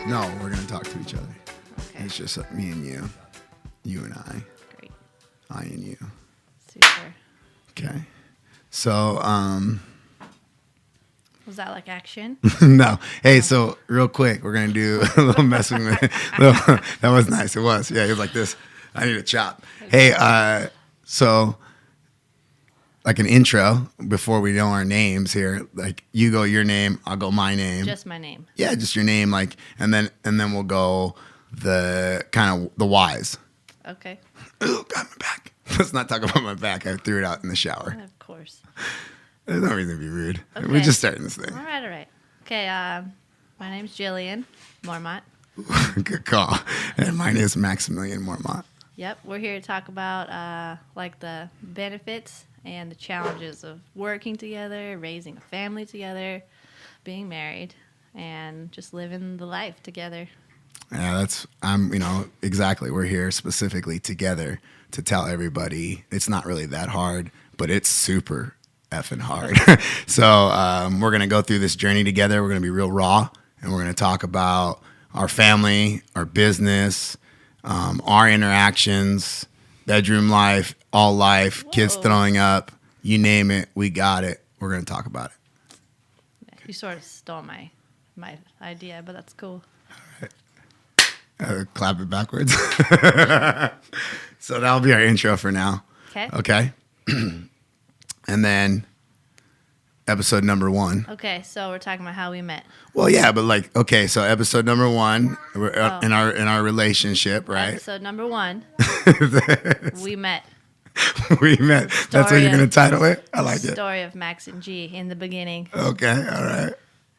No, we're gonna talk to each other. Okay. It's just me and you and Great. I and you. Super. Okay. So, Was that like action? no. Hey, so real quick, we're gonna do a little messing with. That was nice. It was. Yeah, it was like this. I need a chop. Hey, so like an intro before we know our names here. Like you go your name, I'll go my name. Just my name. Yeah, just your name. Like, and then we'll go the kind of the whys. Okay. Ooh, got my back. Let's not talk about my back. I threw it out in the shower. Of course. There's no reason to be rude. Okay. We're just starting this thing. All right. Okay. My name's Jillian Mormont. Good call. And mine is Maximilian Mormont. Yep. We're here to talk about like the benefits and the challenges of working together, raising a family together, being married, and just living the life together. Yeah, exactly. We're here specifically together to tell everybody it's not really that hard, but it's super effing hard. So we're going to go through this journey together. We're going to be real raw, and we're going to talk about our family, our business, our interactions, bedroom life, all life, kids Whoa. throwing up, you name it, we got it. We're going to talk about it. You sort of stole my idea, but that's cool. Clap it backwards. So that'll be our intro for now. Okay. Okay. And then episode number 1. Okay. So we're talking about how we met. Well, yeah, but like, okay, so episode number 1, we're in our relationship, right? Episode number 1, we met. We met. That's what you're going to title it? I like it. Story of Max and G in the beginning. Okay, all right.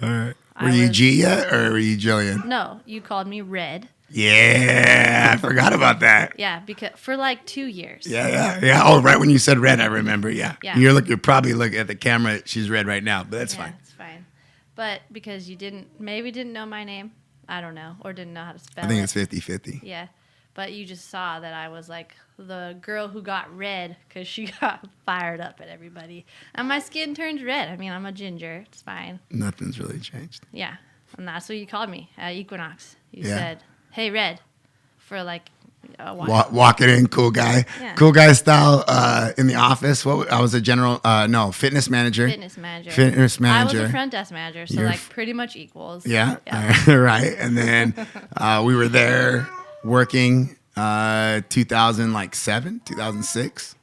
Were I you was- G yet, or were you Jillian? No, you called me Red. Yeah, I forgot about that. Yeah, because for like 2 years. Yeah. Oh, right when you said red, I remember. Yeah. Yeah. You're probably looking at the camera. She's red right now, but that's Yeah, fine. it's fine. But because you didn't know my name, I don't know, or didn't know how to spell I think it. it's 50-50. Yeah, but you just saw that I was like the girl who got red because she got fired up at everybody. And my skin turns red. I mean, I'm a ginger. It's fine. Nothing's really changed. Yeah, and that's what you called me at Equinox. You Yeah. said, "Hey, Red," for like a while. Walk it in, cool guy. Yeah. Cool guy style in the office. I was a fitness manager. Fitness manager. Fitness I was manager. a front desk manager, so You're like pretty much equals. Yeah. Right. And then we were there working 2007, 2006.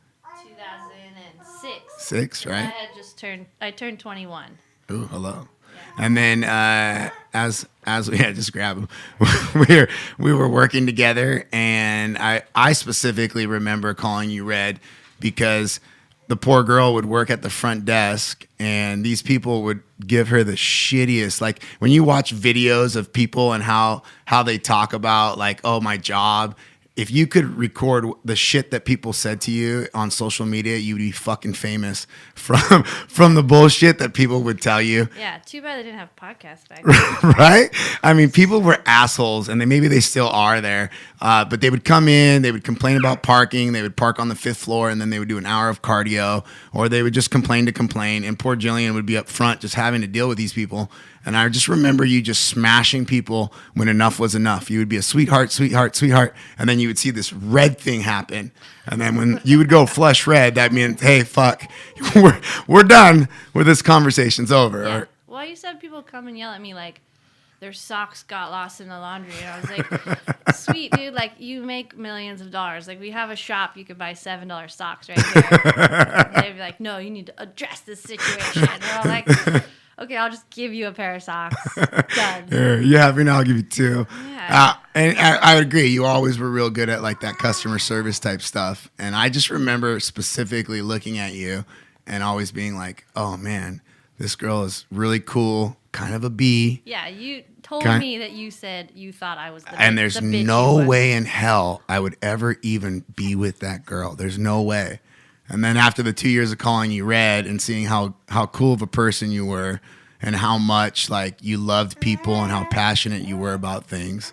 2006. 6, right? I turned 21. Ooh, hello. Yeah. And then as we just grab him, we were working together, and I specifically remember calling you Red because the poor girl would work at the front desk, and these people would give her the shittiest. Like when you watch videos of people and how they talk about like, oh, my job. If you could record the shit that people said to you on social media, you'd be fucking famous from the bullshit that people would tell you. Yeah, too bad they didn't have podcasts back then. Right? I mean, people were assholes, and maybe they still are there. But they would come in, they would complain about parking, they would park on the 5th floor, and then they would do an hour of cardio, or they would just complain to complain. And poor Jillian would be up front just having to deal with these people. And I just remember you just smashing people when enough was enough. You would be a sweetheart, and then you would see this red thing happen. And then when you would go flush red, that meant, hey, fuck, we're done with this conversation's over. Yeah. Or, Well, I used to have people come and yell at me like their socks got lost in the laundry. And I was like, sweet, dude, like you make millions of dollars. Like we have a shop, you could buy $7 socks right here. And they'd be like, no, you need to address this situation. And we're all like, okay, I'll just give you a pair of socks. Done. Here, you have me now, I'll give you 2. Yeah. And I would agree. You always were real good at like that customer service type stuff. And I just remember specifically looking at you and always being like, oh man, this girl is really cool, kind of a B. Yeah, you told Can I- me that you said you thought I was the And bitch- there's the bitch no you was. way in hell I would ever even be with that girl. There's no way. And then after the 2 years of calling you Red and seeing how cool of a person you were and how much like you loved people and how passionate you were about things,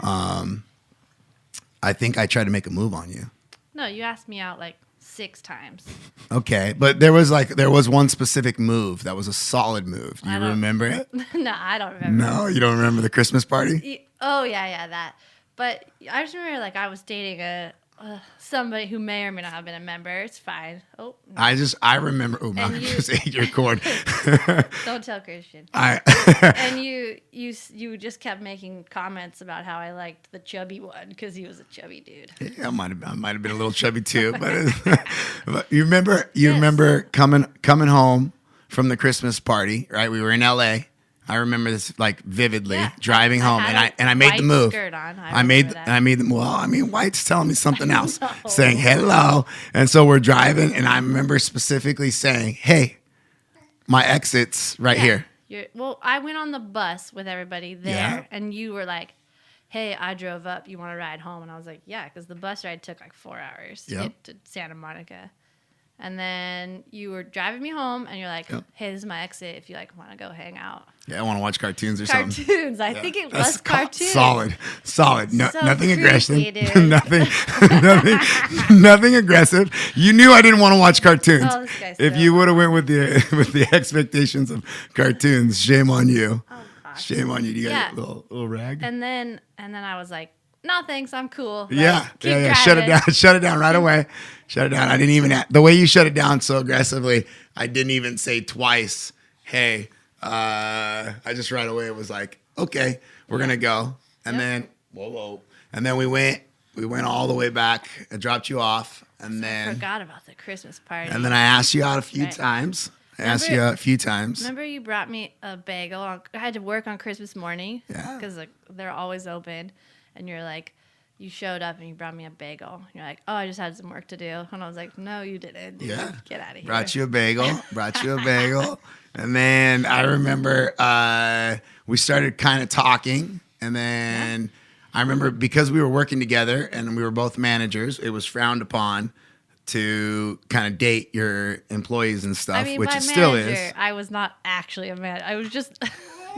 I think I tried to make a move on you. No, you asked me out like 6 times. Okay, but there was one specific move that was a solid move. Do you I don't- remember it? No, I don't remember. No, you don't remember the Christmas party? Oh yeah, that. But I just remember like I was dating somebody who may or may not have been a member. It's fine. Oh, no. I remember. Oh, my, And you- just ate your cord. Don't tell Christian. I And you just kept making comments about how I liked the chubby one because he was a chubby dude. I might have been a little chubby too, but you remember Yes. remember coming home from the Christmas party, right? We were in LA. I remember this like vividly, Yeah. driving home, had and I a made the white move. skirt on. I made remember that. them. Well, I mean, White's telling me something else, No. saying hello, and so we're driving, and I remember specifically saying, "Hey, my exit's right here." Well, I went on the bus with everybody there, Yeah. and you were like, "Hey, I drove up. You want to ride home?" And I was like, "Yeah," because the bus ride took like 4 hours to Yep. get to Santa Monica. And then you were driving me home, and you're like, Yep. "Hey, this is my exit. If you like want to go hang out." Yeah, I want to watch cartoons or something. Cartoons. I think it That's was cartoons. Solid. No, So nothing creepy, aggressive. dude. nothing aggressive. You knew I didn't want to watch cartoons. Oh, this guy's If so you would have went with the expectations of cartoons, shame on you. Oh gosh. Shame on you. You got Yeah. a little rag. And then I was like, "No, thanks. I'm cool." Like, Yeah. keep Shut it driving. down. Shut it down right away. Shut it down. I didn't even the way you shut it down so aggressively. I didn't even say twice. Hey, I just right away was like, okay, we're gonna go. And Yep. then whoa, and then we went all the way back. I dropped you off, and then Forgot about the Christmas party. I asked you out a few Right. times. Remember you brought me a bagel. I had to work on Christmas morning. Yeah. Because like, they're always open. And you're like, you showed up and you brought me a bagel. You're like, "Oh, I just had some work to do." And I was like, "No, you didn't. Yeah. Get out of here." Brought you a bagel. And then I remember we started kind of talking. And then I remember because we were working together and we were both managers, it was frowned upon to kind of date your employees and stuff, I mean, which by it still manager, is. I was not actually a man. I was just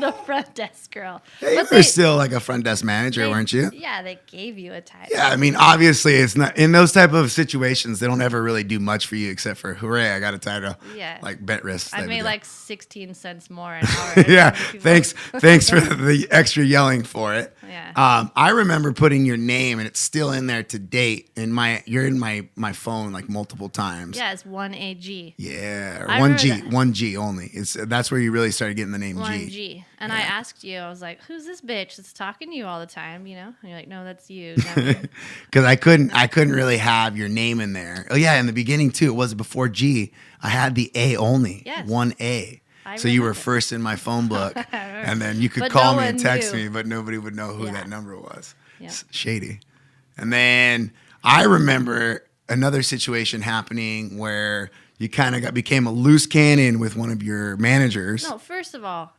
the front desk girl. Hey, you But were still like a front desk manager, weren't you? Yeah, they gave you a title. Yeah, I mean, obviously, it's not in those type of situations. They don't ever really do much for you except for hooray, I got a title. Yeah. Like bent wrist. I type of made deal. like 16 cents more an hour. Yeah, than people. thanks for the extra yelling for it. Yeah. I remember putting your name, and it's still in there to date. You're in my phone like multiple times. Yeah, it's 1AG. Yeah, or I one remember G, that. 1G only. That's where you really started getting the name G. 1G. And I asked you, I was like, "Who's this bitch that's talking to you all the time?" You know? And you're like, "No, that's you." Never. Because I couldn't really have your name in there. Oh yeah, in the beginning too. It was before G. I had the A only. Yes. 1A. I So you were remember. first in my phone book, and then you could But call no me and one text knew. me, but nobody would know who Yeah. that number was. Yeah. Shady. And then I remember another situation happening where you kind of became a loose cannon with one of your managers. No, first of all,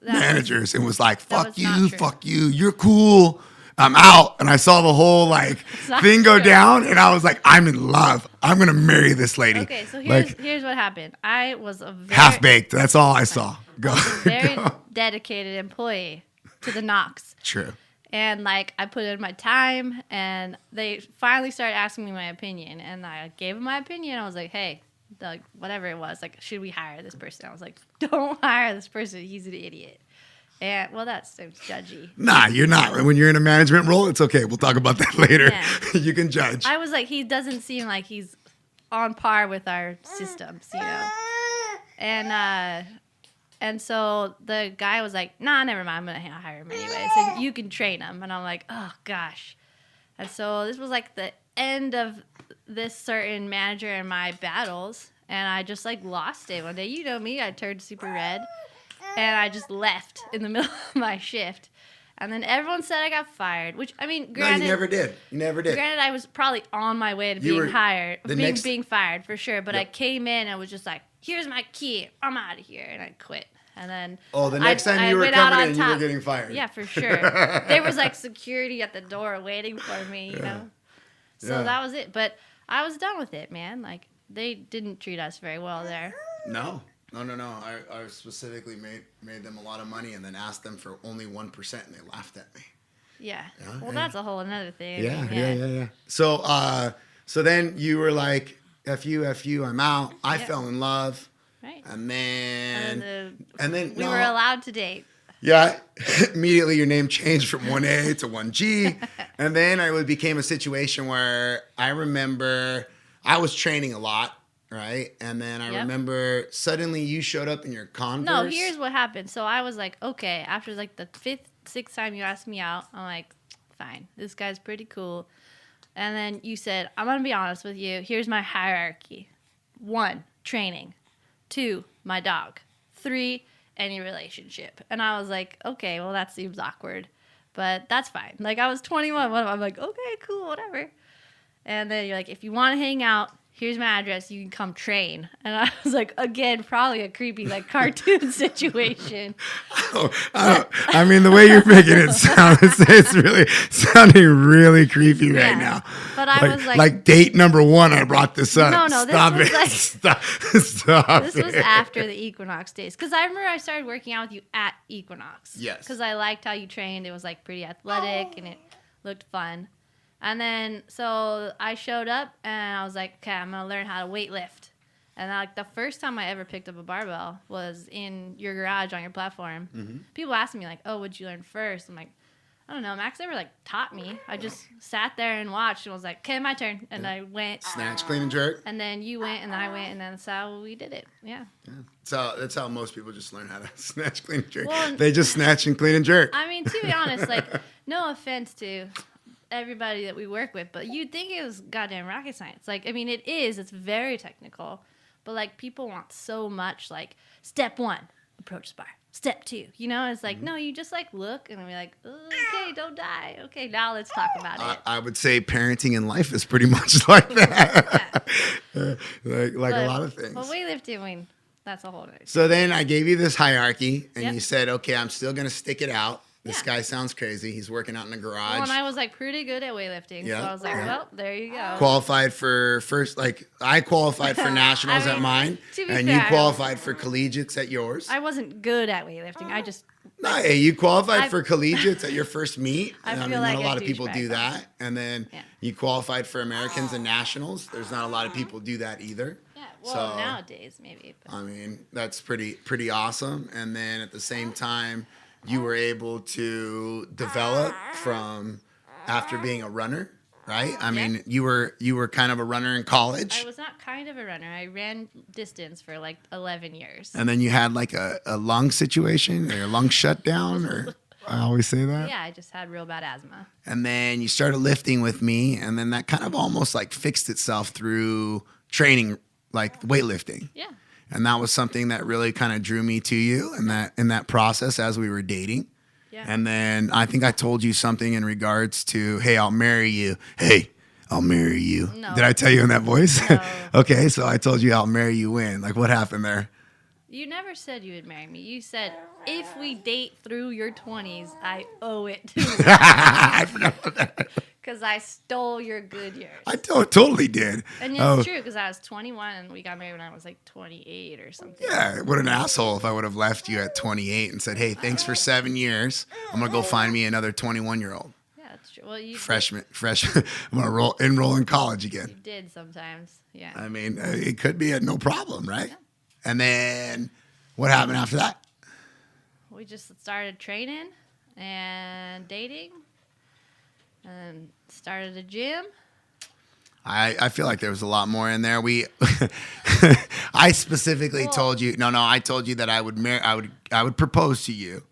Managers, and was like, That "Fuck was not you, true. fuck you, you're cool. I'm out." And I saw the whole like not thing go true. down, and I was like, "I'm in love. I'm gonna marry this lady." Okay, so like here's what happened. I was a very, half baked. That's all I saw. Go. very go. dedicated employee to the Knox. True. And like I put in my time, and they finally started asking me my opinion, and I gave them my opinion. I was like, "Hey, like whatever it was, like should we hire this person?" I was like, "Don't hire this person. He's an idiot." And well, that seems judgy. Nah, you're not. When you're in a management role, it's okay. We'll talk about that later. Yeah. You can judge. I was like, he doesn't seem like he's on par with our systems, you know. And so the guy was like, "Nah, never mind. I'm gonna hire him anyways, and you can train him." And I'm like, "Oh gosh." And so this was like the end of this certain manager and my battles, and I just like lost it one day. You know me, I turned super red, and I just left in the middle of my shift. And then everyone said I got fired, which I mean, No, granted, you never did. You never did. Granted, I was probably on my way to You being were- hired, the being next- being fired for sure. But I Yep. came in and was just like, "Here's my key. I'm out of here," and I quit. And then Oh, the next time you were went out coming on in, you were top. getting fired. Yeah, for sure. There was like security at the door waiting for me, you know. So Yeah. that was it. But I was done with it, man. Like they didn't treat us very well there. No. I specifically made them a lot of money and then asked them for only 1%, and they laughed at me. Yeah. Yeah, well, yeah. that's a whole another thing. Yeah. So then you were like, F you, I'm out. I Yeah. fell in love. Right. And then, And then we no. were allowed to date. Yeah, immediately your name changed from 1A to 1G. And then it became a situation where I remember I was training a lot, right? And then I Yep. remember suddenly you showed up in your Converse. No, here's what happened. So I was like, okay, after like the sixth time you asked me out, I'm like, fine, this guy's pretty cool. And then you said, I'm going to be honest with you. Here's my hierarchy. 1, training. 2, my dog. 3, any relationship. And I was like, okay, well, that seems awkward, but that's fine. Like, I was 21. I'm like, okay, cool, whatever. And then you're like, if you want to hang out, here's my address. You can come train. And I was like, again, probably a creepy, like, cartoon situation. I mean, the way you're making it sound, it's really sounding really creepy right now. But I was like date number 1, I brought this up. No, this Stop was it. like- Stop This it. was after the Equinox days. Because I remember I started working out with you at Equinox. Yes. Because I liked how you trained. It was, like, pretty athletic and it looked fun. And then, so I showed up and I was like, okay, I'm going to learn how to weight lift. And like the first time I ever picked up a barbell was in your garage on your platform. Mm-hmm. People asked me like, oh, what'd you learn first? I'm like, I don't know. Max never like taught me. I just sat there and watched and was like, okay, my turn. And I went. Snatch, clean, and jerk. And then you went and then I went and then that's how we did it. Yeah. So that's how most people just learn how to snatch, clean, and jerk. Well, They just snatch and clean and jerk. I mean, to be honest, like, no offense to everybody that we work with, but you'd think it was goddamn rocket science. Like, I mean, it is. It's very technical. But, like, people want so much, like, step 1, approach the bar. Step 2, you know? It's like, no, you just, like, look and be like, okay, don't die. Okay, now let's talk about it. I would say parenting in life is pretty much like that. like a lot of things. But weightlifting, I mean, that's a whole other. So then I gave you this hierarchy, and Yep. you said, okay, I'm still going to stick it out. This Yeah. guy sounds crazy. He's working out in the garage. Well, and I was, like, pretty good at weightlifting. Yeah. So I was like, well, there you go. Qualified for first, like I qualified for nationals I at mean, mine, to be and fair, you I qualified for collegiates at yours. I wasn't good at weightlifting. I just, No, hey, you qualified I- for collegiates at your first meet. I and feel mean, like not a a lot of people douchebag, do though. that. And then Yeah. you qualified for Americans and nationals. There's not a lot of people do that either. yeah, well, So, nowadays, maybe. But. I mean, that's pretty awesome. And then at the same time, you were able to develop from after being a runner, right? I mean, you were kind of a runner in college. I was not kind of a runner. I ran distance for like 11 years. And then you had like a lung situation or a lung shutdown, or I always say that. Yeah, I just had real bad asthma. And then you started lifting with me, and then that kind of almost like fixed itself through training, like weightlifting. Yeah. And that was something that really kind of drew me to you in that process as we were dating. Yeah. And then I think I told you something in regards to, hey, I'll marry you. Hey, I'll marry you. No. Did I tell you in that voice? No. Okay, so I told you I'll marry you when? Like, what happened there? You never said you would marry me. You said, if we date through your 20s, I owe it to you. I forgot about that. Because I stole your good years. I totally did. And Oh, it's true, because I was 21 and we got married when I was like 28 or something. yeah, what an asshole if I would have left you at 28 and said, hey, thanks for 7 years. I'm going to go find me another 21-year-old. Yeah, that's true. Well, you Freshman. I'm going to enroll in college again. did sometimes. Yeah. I mean, it could be no problem, right? And then what happened after that? We just started training and dating and started a gym. I feel like there was a lot more in there. I specifically told you, I told you that I would propose to you.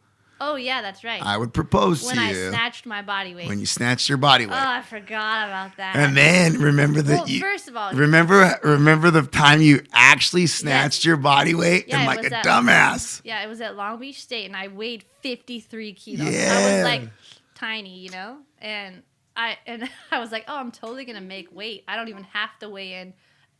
Oh, yeah, that's right. I would propose when to I you snatched my body weight. when you snatched your body weight. Oh, I forgot about that. And then remember that Well, first of all, remember the time you actually snatched your body weight Yeah, and it like was a that- dumbass. yeah, it was at Long Beach State, and I weighed 53 kilos. I Yeah. was like tiny, you know, and I was like, oh, I'm totally gonna make weight. I don't even have to weigh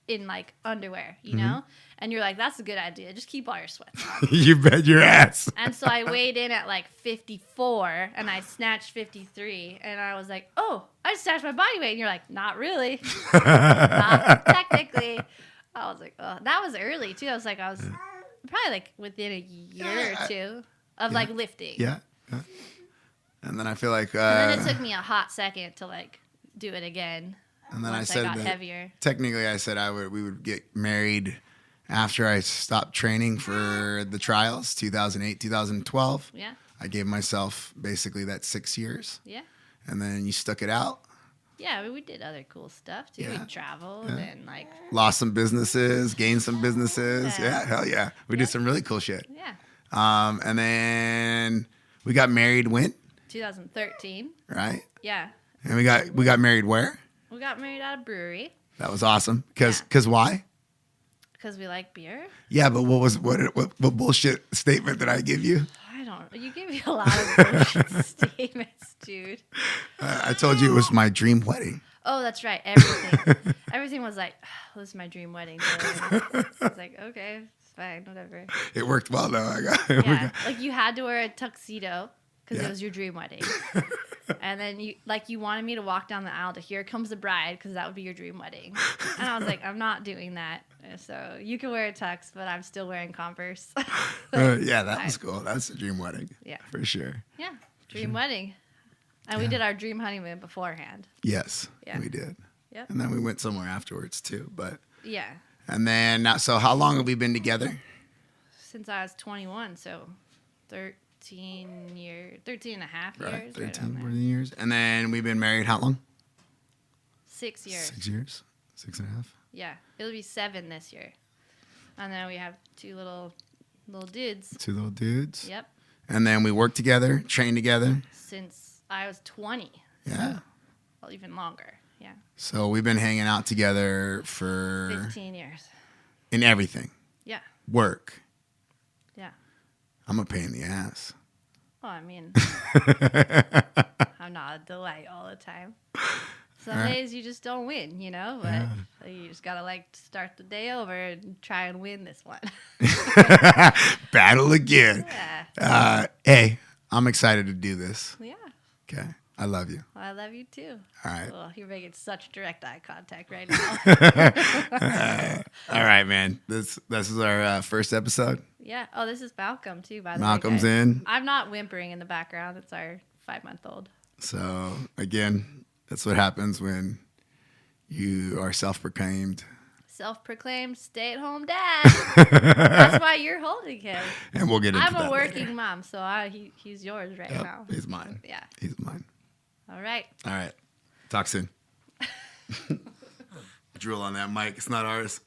in like underwear, you know. And you're like, that's a good idea. Just keep all your sweats on. You bet your ass. And so I weighed in at like 54 and I snatched 53 and I was like, oh, I just snatched my body weight. And you're like, not really. Not technically. I was like, oh, that was early too. I was probably like within a year or two of like lifting. Yeah. And then I feel like And then it took me a hot second to like do it again. And then Once I said got that heavier. technically I said we would get married after I stopped training for the trials, 2008, 2012. Yeah. I gave myself basically that 6 years. Yeah. And then you stuck it out. Yeah, we did other cool stuff too. Yeah. We traveled and like, Lost some businesses, gained some businesses. Yeah. Yeah, hell yeah. We did some really cool shit. yeah. And then we got married when? 2013. Right? Yeah. And we got married where? We got married at a brewery That was awesome. Cause why? because we like beer. Yeah, but what bullshit statement did I give you? I don't. You gave me a lot of bullshit statements, dude. I told you it was my dream wedding. Oh, that's right. Everything was like, oh, this is my dream wedding. I was like, okay, it's fine, whatever. It worked well though. Yeah, like you had to wear a tuxedo because Yeah. it was your dream wedding. And then you wanted me to walk down the aisle to "Here Comes the Bride" because that would be your dream wedding. And I was like, I'm not doing that. So you can wear a tux, but I'm still wearing Converse. Yeah, that was cool. That's a dream wedding. Yeah. For sure. Yeah, dream wedding. And we did our dream honeymoon beforehand. Yes, Yeah. we did. Yep. And then we went somewhere afterwards too. But Yeah, and then so how long have we been together? since I was 21, so 13 and a half Right, years. 13, Right 14 years. And then we've been married how long? 6 years. 6 years. 6.5. Yeah, it'll be 7 this year. And then we have 2 little dudes. 2 little dudes. Yep. And then we worked together, trained together. Since I was 20. Yeah. Well, even longer. Yeah. So we've been hanging out together for 15 years. in everything. Yeah. Work. Yeah. I'm a pain in the ass. Well, I mean, I'm not a delight all the time. Some All right. days you just don't win, you know? But you just got to like start the day over and try and win this one. Battle again. Yeah. Hey, I'm excited to do this. Yeah. Okay. I love you. Well, I love you too. All right. Oh, you're making such direct eye contact right now. All right, man. This is our first episode. Yeah. Oh, this is Malcolm too, by the way. Malcolm's guys. in. I'm not whimpering in the background. It's our 5-month-old. So again, that's what happens when you are self-proclaimed. Self-proclaimed stay-at-home dad. That's why you're holding him. And we'll get into I'm that a working later. mom, so he's yours right Yep, now. he's mine. Yeah. He's mine. All right. All right. Talk soon. Drool on that mic. It's not ours.